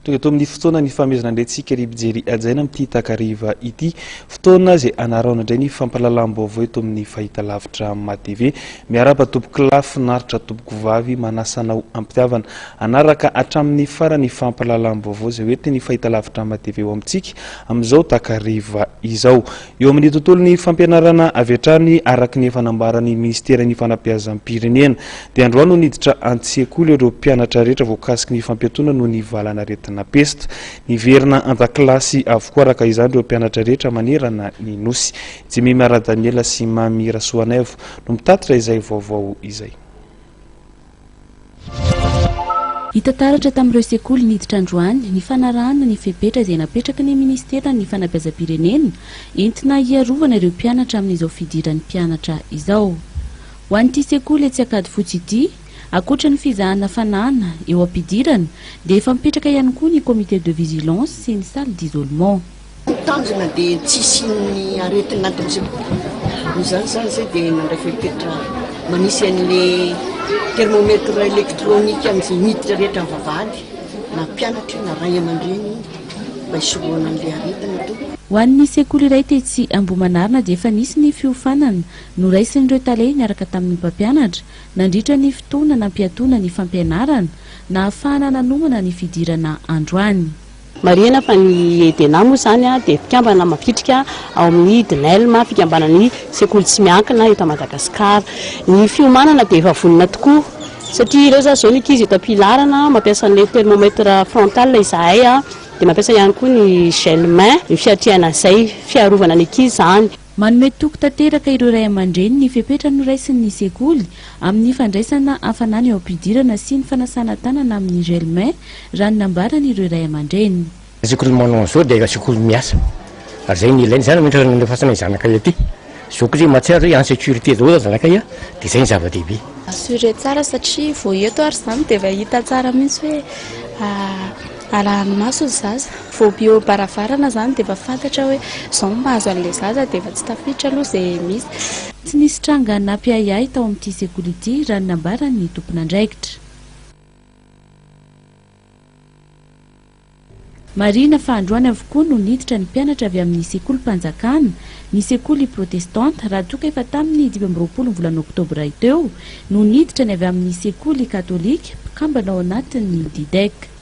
tonga eto amin'ny fotoana ny fanomezana andraintsika ry mijery ajaina amin'ity takariva ity fotoana izay anarahana indray ny fampahalalam-baovao eto amin'ny fahitalavitra MATV miaraba tompoko lafy naritra tompoko vavy manasanao ampitiavana anaraka hatramin'ny farany fampahalalam-baovao izay hoety ny fahitalavitra MATV eo amintsika amin'izao takariva izao eo amin'ny tontolon'ny fampianarana avy hatrany araka ny efa nambaran'ny ministeran'ny fanabeazam-pirenena dia androany no niditra an-tsekoly ireo mpianatra rehetra voakasiky ny fampiatoana no ny valana retina pesta niverina an-dakilasy avokoa araka izany ireo mpianatra rehetra manerana ny nosy Jemimara Daniela sy Mamira Soanevo no mitatitra izay vaovao izay. Hita taratra tamin'ireo sekoly niditra androany ny fanarahana ny fepetra izay napetraka ny ministeran'ny fanabeazam-pirenena entina hiarovana ireo mpianatra amin'izao fidiran'ny mpianatra izao. Ho an'ity sekoly etsy Akady fotsy ity akoatra ny fizahana fanahana eo ampidirana dia efa mipetraka ihany koa ny comité de vigilance sy ny salle d'isolement. Tanjona dia tsisy ny aretina anton'izay izany zay dia nandray fepetra manisy an'ilay thermomètre électronique amin'izay miditra rehetra amin'ny vavahady na mpianatra na ray aman-dreny mba hisorohana an'ilay aretina to. Ho an'ny sekoly iray tetsy Ambohimanarina dia efa nisy ny fiofanana noraisin'ireo tale niaraka tamin'ny mpampianatra nandritra ny fotoana nampiatoana ny fampianarana na ahafahana nanomana ny fidirana androany. Marina fa ny EDNA moa zany dia fikambana mafitrika ao amin'ny DNELMA fikambanan'ny sekoly tsy miankina eto Madagasikara. Ny fiomanana dia efa vonona tokoa satria ireo zao ny ankizy eto ampilarana mampiasa an'ilay thermomètre frontal izahay dia mampiasa ihany koa ny gel main ny fiatriana izay fiarovana ny ankizy zany. Manome toko tanteraka ireo ray aman-dreny ny fepetra noraisin'ny sekoly amin'ny fandraisana hafanana eo ampidirana sy ny fanasana tanana amin'ny gel main raha ny nambarana ireo ray aman-dreny. Sekoly manao an'izao dia sekoly miasa ary zay ny ilainy zany mitrana fasana zanaka ety zao koa zay matière en sécurité zao zanaka dia zay ny zava-dehibe. Assuré tsara satria vao eto ary zany dia efa hita tsara mihitsy hoe arahany maso ny zaza vao bio-baravarana zany dia efa fantatra hoe zao mahazo an'ilay zaza dia efa tsy tafiditra aloha izay misy. Tsy nisy tranga nampiayay tao amin'ity sekoly ity raha ny nambarany tompon'andraikitra. Marina fa androany avokoa no niditra ny mpianatra avy amin'ny sekoly mpanjakana ny sekoly protestante raha toka efa tamin'ny 20 volana oktobra teo no niditra ny avy amin'ny sekoly katolika mpikambana ao anatin'ny DIDEC.